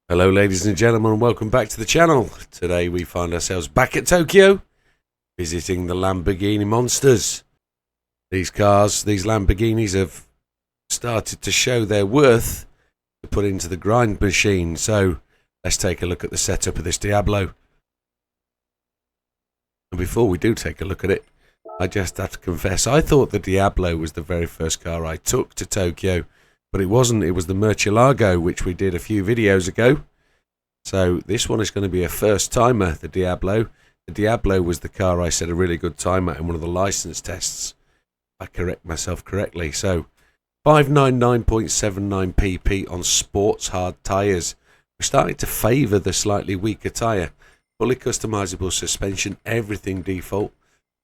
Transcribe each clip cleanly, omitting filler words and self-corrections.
Hello ladies and gentlemen, and welcome back to the channel. Today we find ourselves back at Tokyo, visiting the Lamborghini monsters. These cars, these Lamborghinis have started to show their worth to put into the grind machine. So let's take a look at the setup of this Diablo. And before we do take a look at it, I just have to confess, I thought the Diablo was the very first car I took to Tokyo. But it wasn't, it was the Murcielago, which we did a few videos ago. So this one is going to be a first timer, the Diablo. The Diablo was the car I set a really good time at in one of the license tests. If I correct myself correctly. So 599.79 pp on sports hard tyres. We're starting to favour the slightly weaker tyre. Fully customisable suspension, everything default.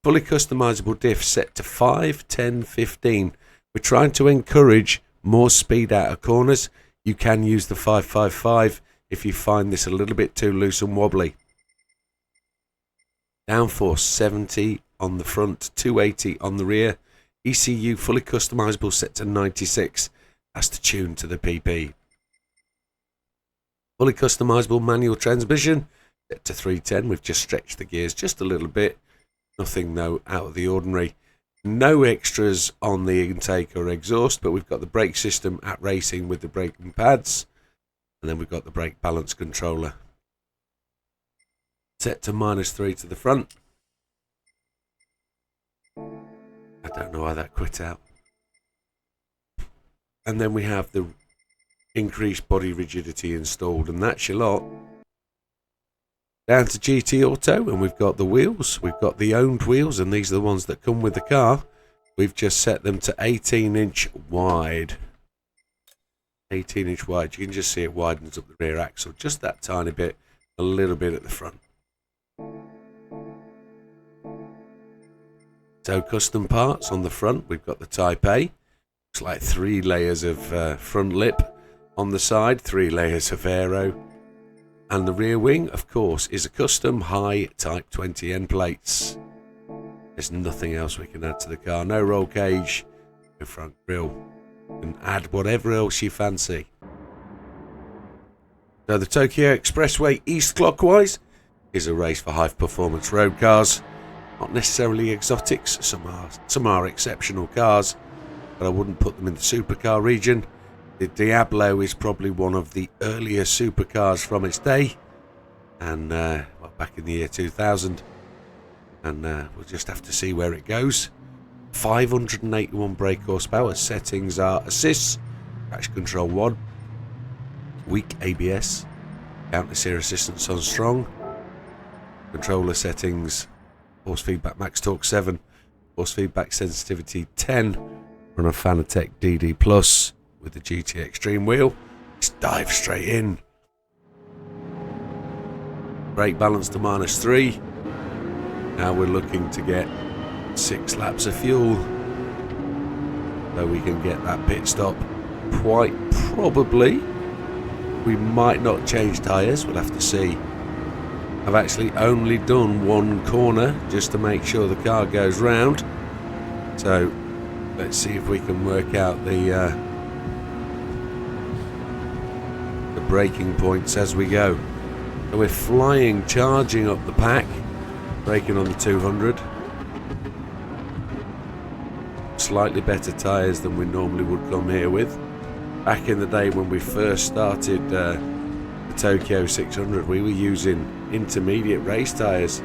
Fully customisable diff set to 5, 10, 15. We're trying to encourage more speed out of corners. You can use the 555 if you find this a little bit too loose and wobbly. Downforce 70 on the front, 280 on the rear. ECU fully customizable set to 96. That's to tune to the PP. Fully customizable manual transmission set to 310. We've just stretched the gears just a little bit. Nothing though out of the ordinary. No extras on the intake or exhaust, but we've got the brake system at racing with the braking pads, and then we've got the brake balance controller set to -3 to the front. I don't know why that quit out. And then we have the increased body rigidity installed, and that's your lot. Down to GT Auto, and we've got the wheels. We've got the owned wheels, and these are the ones that come with the car. We've just set them to 18-inch wide. 18-inch wide. You can just see it widens up the rear axle just that tiny bit, a little bit at the front. So custom parts on the front. We've got the Type A. Looks like 3 layers of front lip on the side, 3 layers of aero. And the rear wing, of course, is a custom high Type 20 end plates. There's nothing else we can add to the car. No roll cage, no front grille. You can add whatever else you fancy. So the Tokyo Expressway east clockwise is a race for high performance road cars. Not necessarily exotics, some are exceptional cars, but I wouldn't put them in the supercar region. The Diablo is probably one of the earlier supercars from its day, and back in the year 2000, and we'll just have to see where it goes. 581 brake horsepower. Settings are assists, traction control 1, weak ABS, counter steer assistance on strong, controller settings, force feedback max torque 7, force feedback sensitivity 10, run a Fanatec DD Plus with the GT Extreme wheel. Let's dive straight in. Brake balance to -3. Now we're looking to get 6 laps of fuel, so we can get that pit stop. Quite probably we might not change tyres, we'll have to see. I've actually only done 1 corner just to make sure the car goes round, so let's see if we can work out the braking points as we go. So we're flying, charging up the pack, braking on the 200. Slightly better tyres than we normally would come here with. Back in the day when we first started the Tokyo 600, we were using intermediate race tyres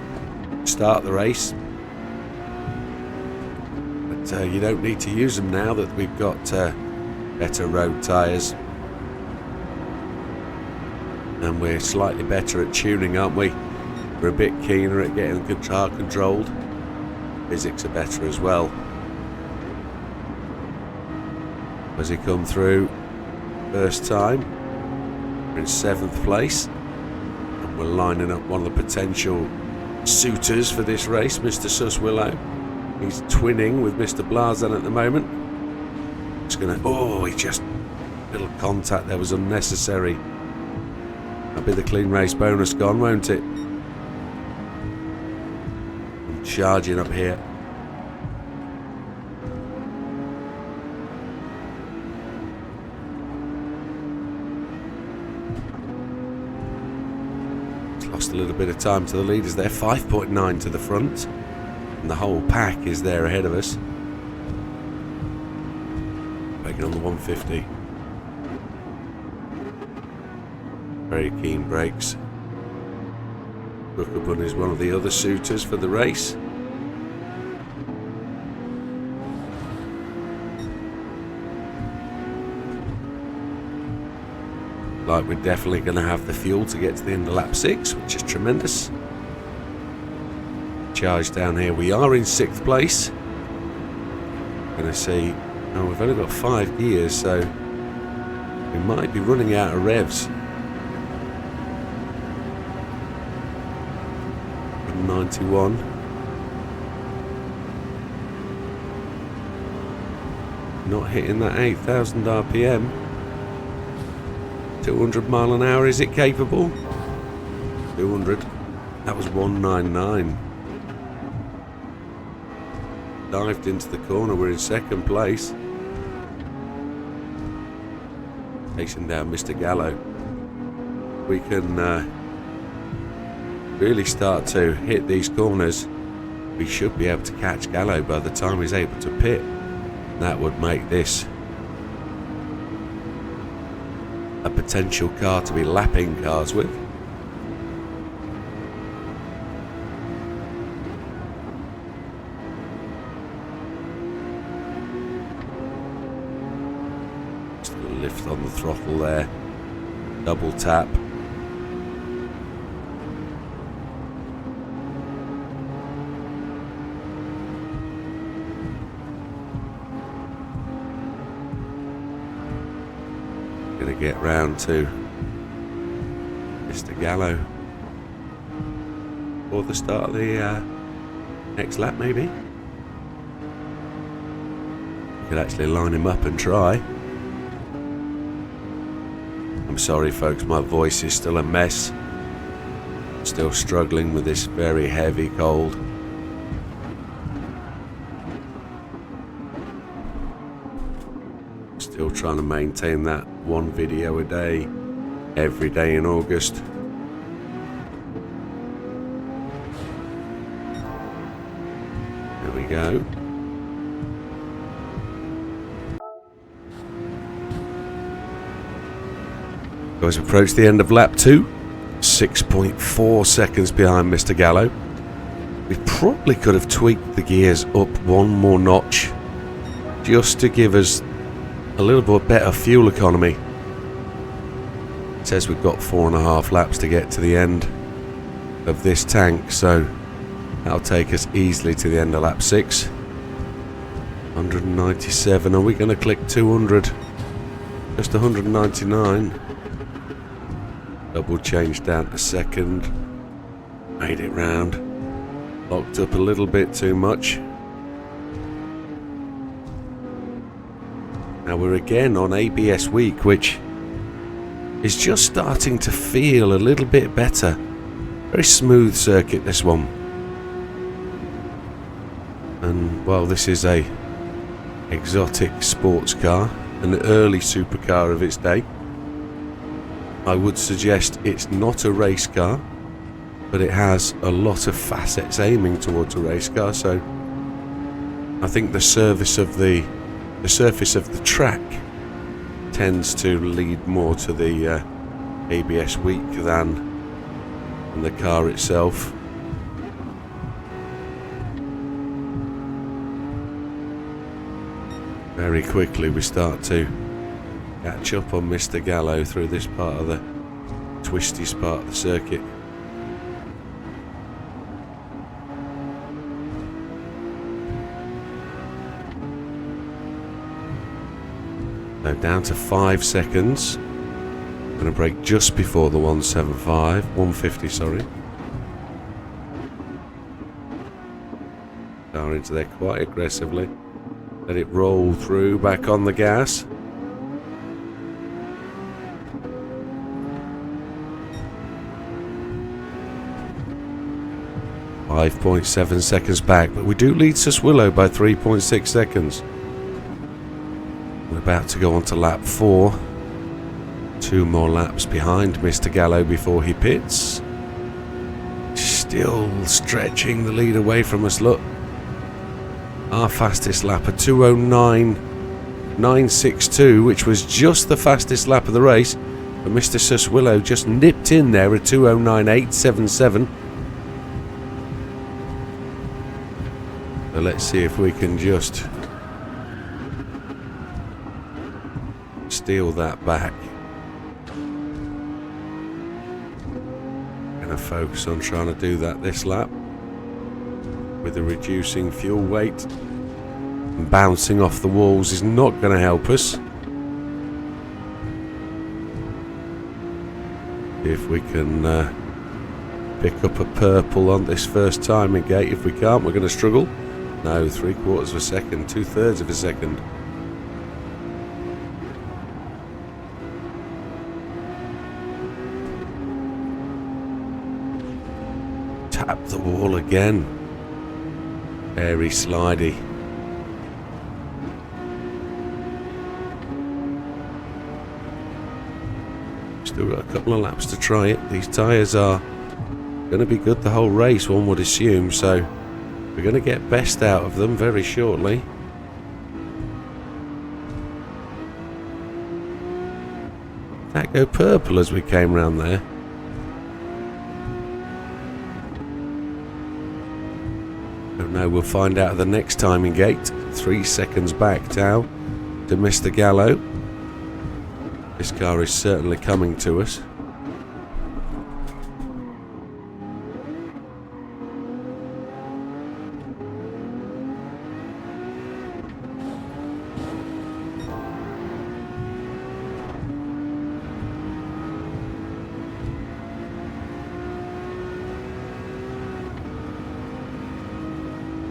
to start the race. But you don't need to use them now that we've got better road tyres. And we're slightly better at tuning, aren't we? We're a bit keener at getting the car controlled. Physics are better as well. As he come through first time, we're in 7th place, and we're lining up one of the potential suitors for this race, Mr. Suswillow. He's twinning with Mr. Blazan at the moment. Just gonna, oh, he just, little contact there was unnecessary. That'll be the clean race bonus gone, won't it? I'm charging up here. Lost a little bit of time to the leaders there, 5.9 to the front, and the whole pack is there ahead of us. Making on the 150. Very keen brakes. Brookabun is one of the other suitors for the race. Like we're definitely going to have the fuel to get to the end of lap 6, which is tremendous. Charge down here. We are in 6th place. Going to see, oh, we've only got 5 gears, so we might be running out of revs. 91. Not hitting that 8,000 RPM. 200 mile an hour, is it capable? 200. That was 199. Dived into the corner, we're in 2nd place. Chasing down Mr. Gallo. We can really start to hit these corners. We should be able to catch Gallo by the time he's able to pit. That would make this a potential car to be lapping cars with. Just a lift on the throttle there. Double tap. Gonna get round to Mr. Gallo for the start of the next lap, maybe. Could actually line him up and try. I'm sorry folks, my voice is still a mess. Still struggling with this very heavy cold. Still trying to maintain that 1 video a day, every day in August. There we go. Guys, approach the end of lap 2. 6.4 seconds behind Mr. Gallo. We probably could have tweaked the gears up 1 more notch just to give us a little bit better fuel economy. It says we've got 4.5 laps to get to the end of this tank, so that'll take us easily to the end of lap 6. 197. Are we going to click 200? Just 199. Double change down to 2nd. Made it round. Locked up a little bit too much. Now we're again on ABS week, which is just starting to feel a little bit better. Very smooth circuit, this one. And well, this is a exotic sports car, an early supercar of its day. I would suggest it's not a race car, but it has a lot of facets aiming towards a race car, so I think the surface of the track tends to lead more to the ABS week than the car itself. Very quickly we start to catch up on Mr. Gallo through this part of the twistiest part of the circuit. So down to 5 seconds. Going to break just before the 150, sorry. Car into there quite aggressively. Let it roll through, back on the gas. .7 seconds back, but we do lead Suswillow by 3.6 seconds. We're about to go on to lap 4. 2 more laps behind Mr. Gallo before he pits. Still stretching the lead away from us, look. Our fastest lap, a 2:09.962, which was just the fastest lap of the race. But Mr. Suswillow just nipped in there at 2:09.877. So let's see if we can just steal that back. Gonna focus on trying to do that this lap with the reducing fuel weight. And bouncing off the walls is not going to help us. If we can pick up a purple on this first timing gate. If we can't, we're going to struggle. No, 3/4 of a second, 2/3 of a second. Tap the wall again. Very slidey. Still got a couple of laps to try it. These tyres are going to be good the whole race, one would assume, so we're going to get best out of them very shortly. That go purple as we came round there. Don't know, we'll find out at the next timing gate. 3 seconds back now to Mr. Gallo. This car is certainly coming to us.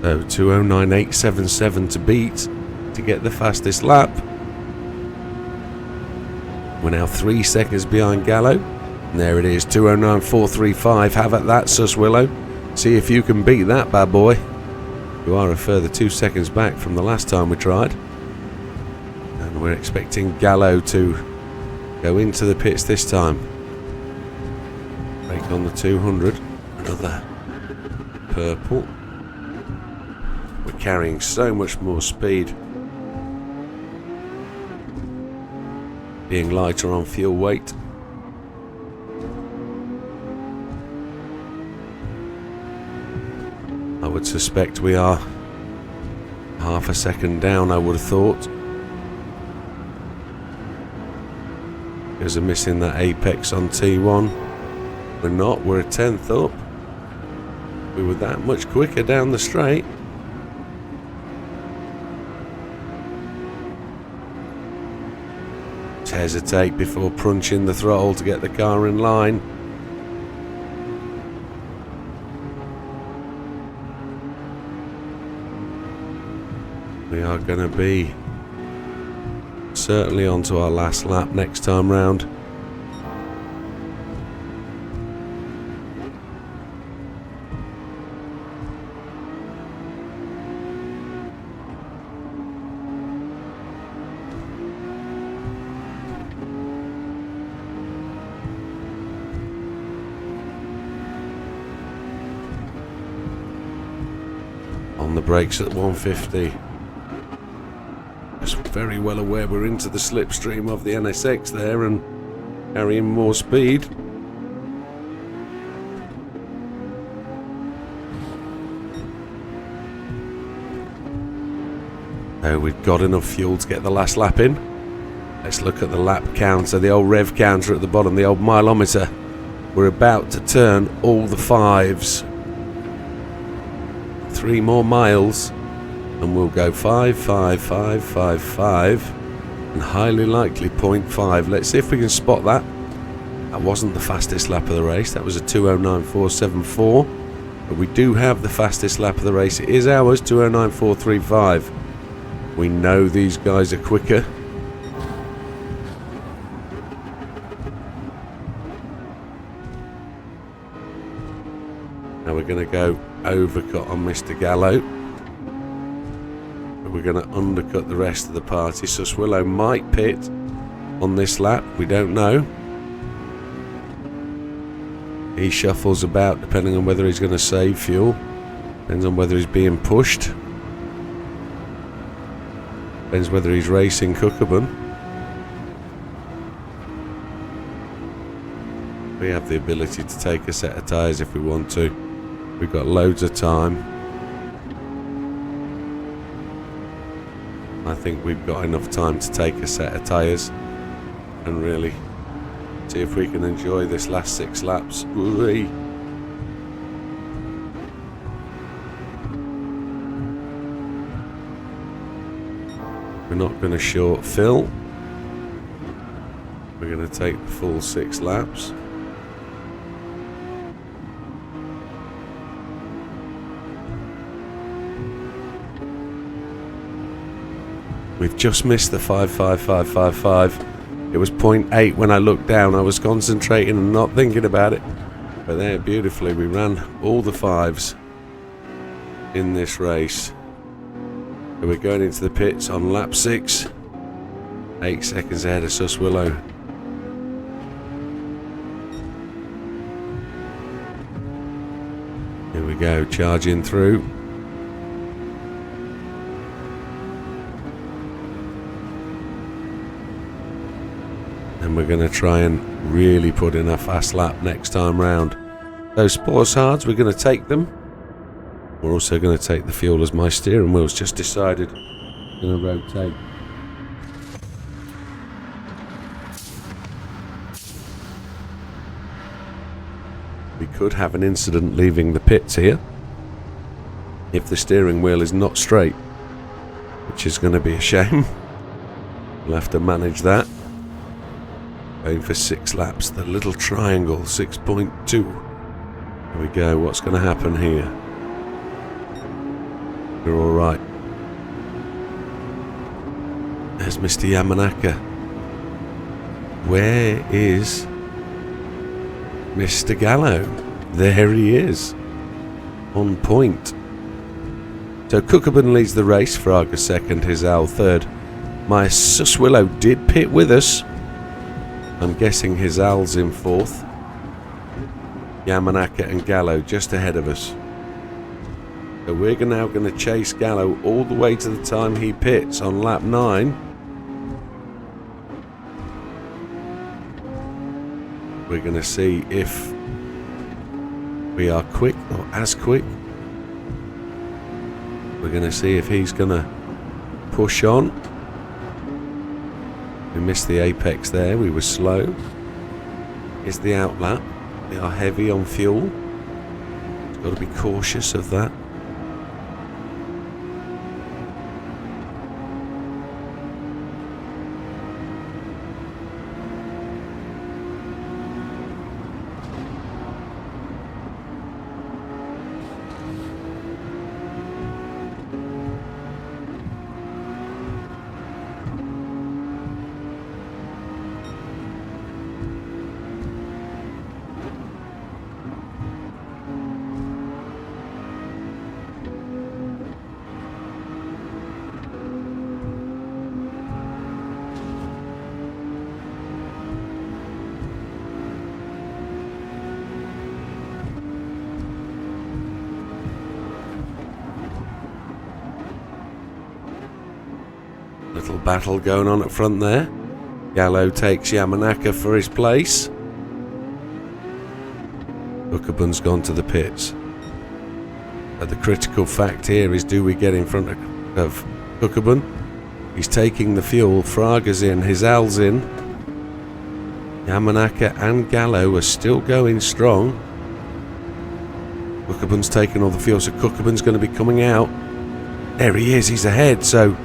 So 2:09.877 to beat to get the fastest lap. We're now 3 seconds behind Gallo. And there it is, 2:09.435. Have at that, Suswillow. See if you can beat that bad boy. You are a further 2 seconds back from the last time we tried. And we're expecting Gallo to go into the pits this time. Break on the 200. Another purple. We're carrying so much more speed. Being lighter on fuel weight. I would suspect we are half a second down, I would have thought. Because of missing that apex on T1. We're not, we're a 10th up. We were that much quicker down the straight. Hesitate before punching the throttle to get the car in line. We are going to be certainly onto our last lap next time round. On the brakes at 150. Just very well aware we're into the slipstream of the NSX there and carrying more speed. So we've got enough fuel to get the last lap in. Let's look at the lap counter, the old rev counter at the bottom, the old mileometer. We're about to turn all the fives. 3 more miles and we'll go 5, 5, 5, 5, 5, and highly likely 0.5. Let's see if we can spot that. That wasn't the fastest lap of the race. That was a 209.474. But we do have the fastest lap of the race. It is ours, 209.435. We know these guys are quicker. Now we're going to go overcut on Mr. Gallo. We're going to undercut the rest of the party. So Swillow might pit on this lap. We don't know. He shuffles about depending on whether he's going to save fuel. Depends on whether he's being pushed. Depends whether he's racing Cookabun. We have the ability to take a set of tyres if we want to. We've got loads of time. I think we've got enough time to take a set of tyres and really see if we can enjoy this last 6 laps. Ooh-wee. We're not going to short fill. We're going to take the full 6 laps. We've just missed the 5.5555. It was 0.8 when I looked down. I was concentrating and not thinking about it. But there, beautifully, we ran all the 5s in this race. So we're going into the pits on lap 6. 8 seconds ahead of Suswillow. Here we go, charging through. And we're going to try and really put in a fast lap next time round. Those sports hards, we're going to take them. We're also going to take the fuel as my steering wheel's just decided I'm going to rotate. We could have an incident leaving the pits here if the steering wheel is not straight, which is going to be a shame. We'll have to manage that. Going for 6 laps, the little triangle, 6.2. Here we go, what's going to happen here? We're alright. There's Mr. Yamanaka. Where is Mr. Gallo? There he is. On point. So Cookabun leads the race, Fraga second, Hizal third. My Suswillow did pit with us. I'm guessing Hizal's in 4th. Yamanaka and Gallo just ahead of us. So we're now going to chase Gallo all the way to the time he pits on lap 9. We're going to see if we are quick or as quick. We're going to see if he's going to push on. We missed the apex there, we were slow. Here's the outlap. We are heavy on fuel. Got to be cautious of that. Little battle going on at front there. Gallo takes Yamanaka for his place. Cookabun's gone to the pits. But the critical fact here is, do we get in front of Cookabun? He's taking the fuel. Fraga's in. Hizal's in. Yamanaka and Gallo are still going strong. Cookabun's taking all the fuel, so Cookabun's going to be coming out. There he is. He's ahead, so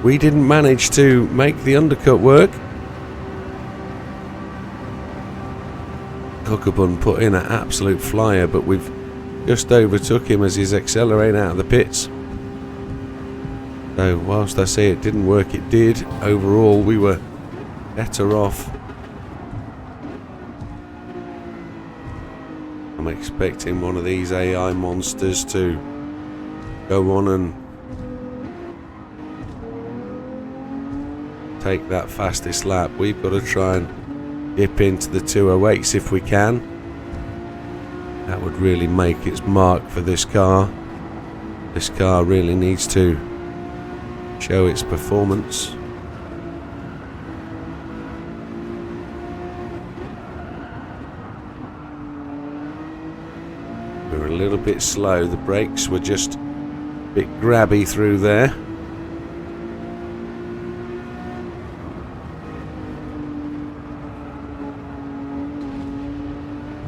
We didn't manage to make the undercut work. Cockabun put in an absolute flyer, but we've just overtook him as he's accelerating out of the pits. So whilst I say it didn't work, it did. Overall, we were better off. I'm expecting one of these AI monsters to go on and take that fastest lap. We've got to try and dip into the 208s if we can. That would really make its mark for this car. This car really needs to show its performance. We were a little bit slow. The brakes were just a bit grabby through there.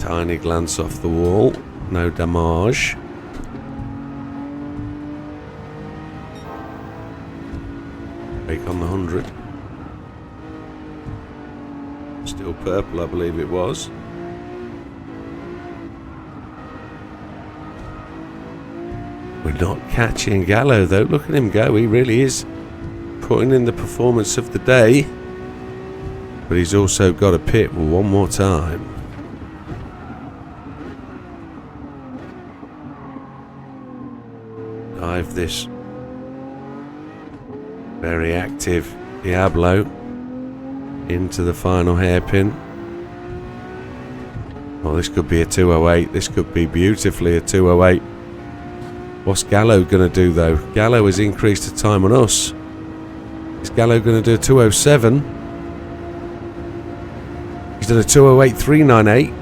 Tiny glance off the wall, no damage. Brake on the 100. Still purple, I believe it was. We're not catching Gallo though. Look at him go. He really is putting in the performance of the day. But he's also got to pit one more time. Dive this very active Diablo into the final hairpin. Well, this could be a 208. This could be beautifully a 208. What's Gallo going to do though? Gallo has increased the time on us. Is Gallo going to do a 207? He's done a 208.398.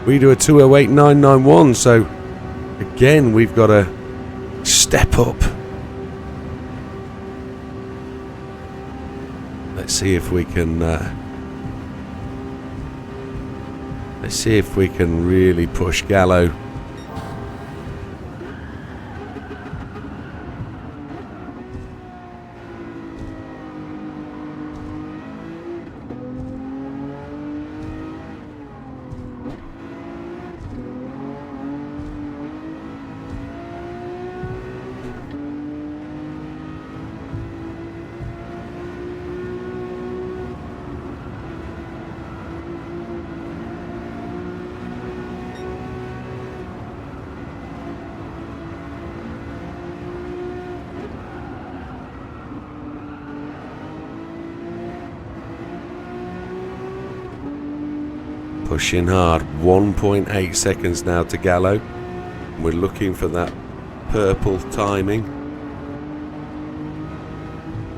We do a 208.991. So again, we've got to step up. Let's see if we can. Let's see if we can really push Gallo. Pushing hard, 1.8 seconds now to Gallo. We're looking for that purple timing.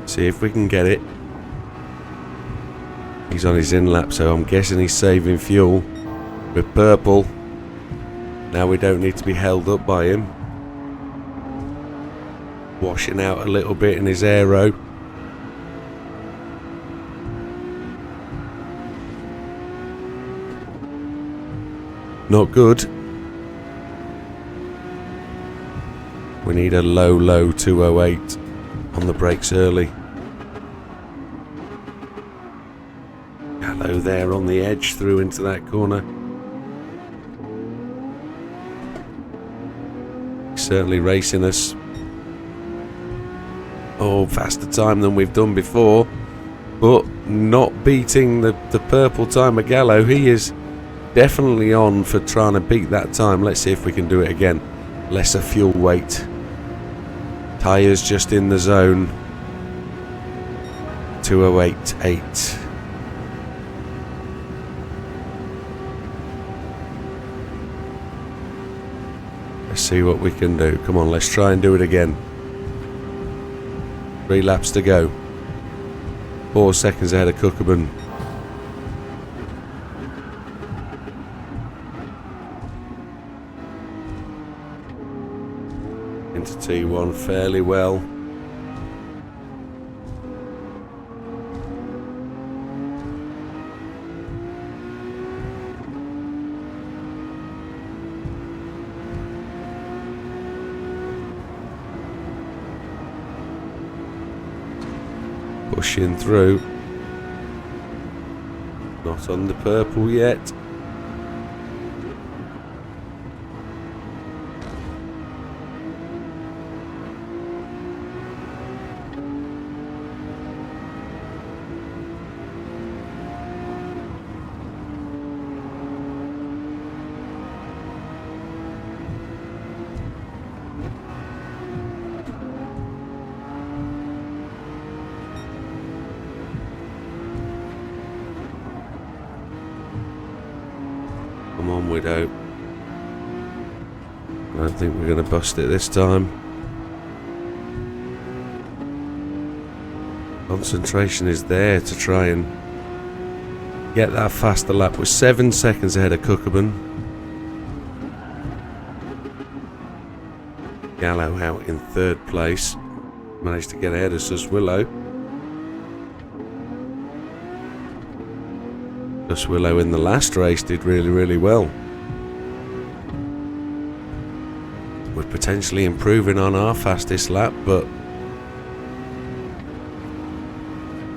See if we can get it. He's on his in lap, so I'm guessing he's saving fuel. With purple, now we don't need to be held up by him. Washing out a little bit in his aero. Not good. We need a low 208 on the brakes early. Gallo there on the edge, through into that corner. He's certainly racing us. Oh, faster time than we've done before, but not beating the purple time of Gallo. He is definitely on for trying to beat that time. Let's see if we can do it again. Lesser fuel weight. Tyres just in the zone. 208.8. Let's see what we can do. Come on, let's try and do it again. 3 laps to go. 4 seconds ahead of Cookabun. Into T1 fairly well. Pushing through. Not on the purple yet. Come on, Widow. I don't think we're going to bust it this time. Concentration is there to try and get that faster lap. We're 7 seconds ahead of Cookerman. Gallo out in 3rd place. Managed to get ahead of Sus Willow. Sus Willow in the last race did really, really well. We're potentially improving on our fastest lap, but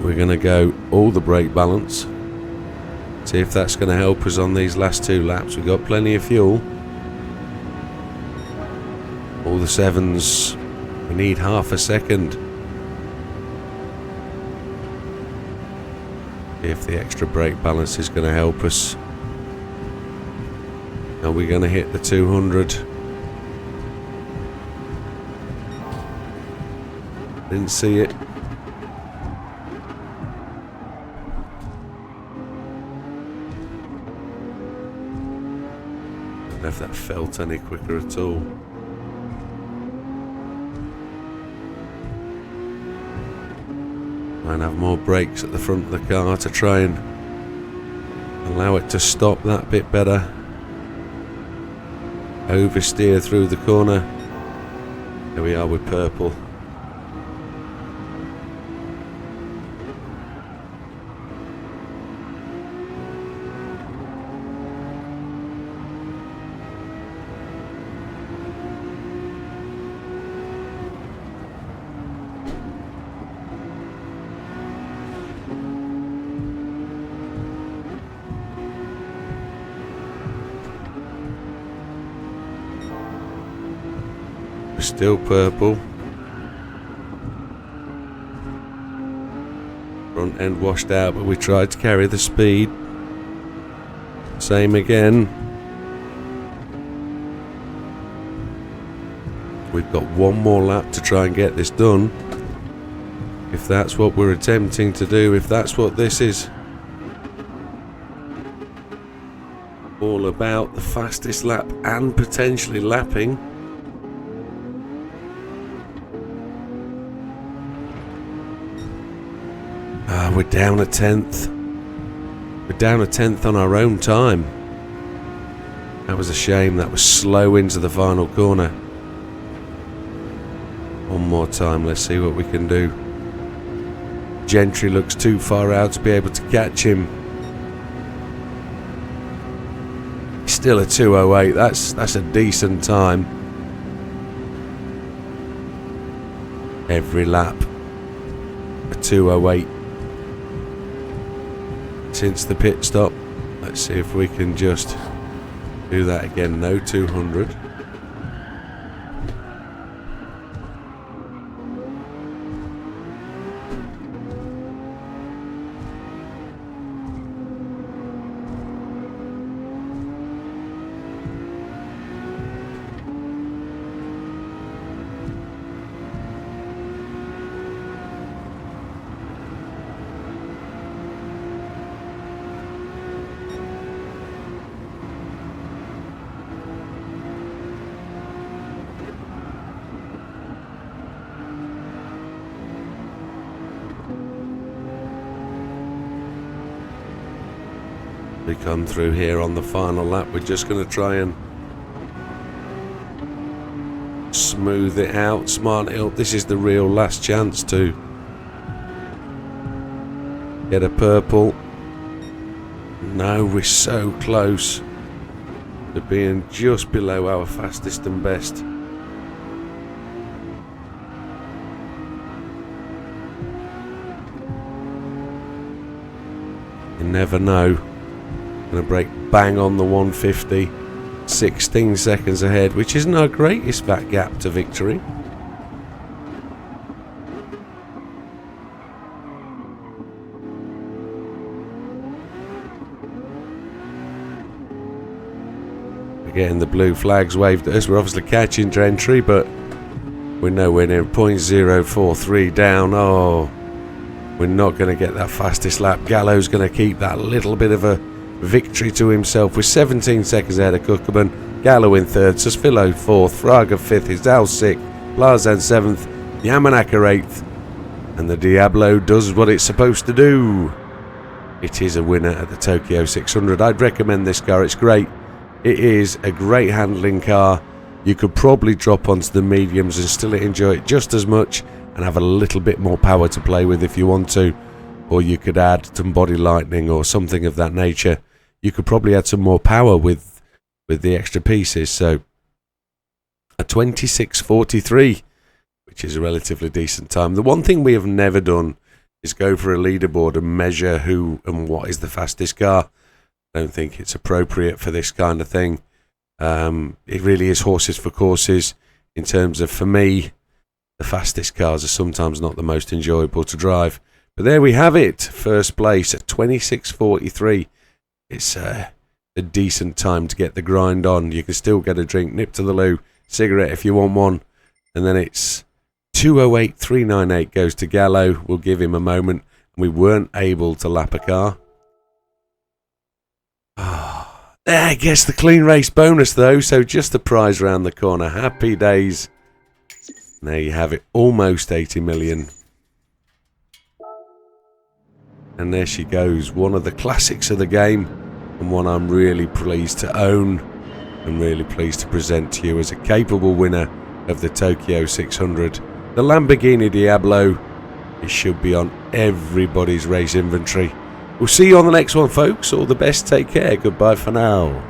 we're going to go all the brake balance. See if that's going to help us on these last 2 laps. We've got plenty of fuel. All the 7s, we need half a second. If the extra brake balance is going to help us. Are we going to hit the 200? Didn't see it. I don't know if that felt any quicker at all. And have more brakes at the front of the car to try and allow it to stop that bit better. Oversteer through the corner. There we are with purple. Still purple. Front end washed out, but we tried to carry the speed. Same again. We've got one more lap to try and get this done. If that's what we're attempting to do, if that's what this is all about, the fastest lap and potentially lapping. We're down a 10th. We're down a 10th on our own time. That was a shame. That was slow into the final corner. One more time. Let's see what we can do. Gentry looks too far out to be able to catch him. Still a 2:08. That's a decent time. Every lap a 2:08. Since the pit stop. Let's see if we can just do that again. No 200. We come through here on the final lap. We're just going to try and smooth it out, smart it up. This is the real last chance to get a purple. No, we're so close to being just below our fastest and best. never know. Going to break bang on the 150. 16 seconds ahead, which isn't our greatest back gap to victory. We're getting the blue flags waved at us. We're obviously catching Gentry, but we're nowhere near 0.043 down. Oh, we're not going to get that fastest lap. Gallo's going to keep that little bit of a victory to himself with 17 seconds ahead of Kuckerman. Gallo in third, Susfilo fourth, Fraga fifth, Hizdal sixth, Blazan seventh, Yamanaka eighth, and the Diablo does what it's supposed to do. It is a winner at the Tokyo 600. I'd recommend this car. It's great. It is a great handling car. You could probably drop onto the mediums and still enjoy it just as much and have a little bit more power to play with if you want to. Or you could add some body lightning or something of that nature. You could probably add some more power with the extra pieces. So a 26.43, which is a relatively decent time. The one thing we have never done is go for a leaderboard and measure who and what is the fastest car. I don't think it's appropriate for this kind of thing. It really is horses for courses in terms of, for me, the fastest cars are sometimes not the most enjoyable to drive. But there we have it. First place at 26.43. It's a decent time to get the grind on. You can still get a drink, nip to the loo, cigarette if you want one. And then it's 208.398 goes to Gallo. We'll give him a moment. We weren't able to lap a car. I guess the clean race bonus though, so just the prize round the corner. Happy days. There you have it, almost 80 million. And there she goes, one of the classics of the game, and one I'm really pleased to own and really pleased to present to you as a capable winner of the Tokyo 600. The Lamborghini Diablo, it should be on everybody's race inventory. We'll see you on the next one, folks. All the best, take care, goodbye for now.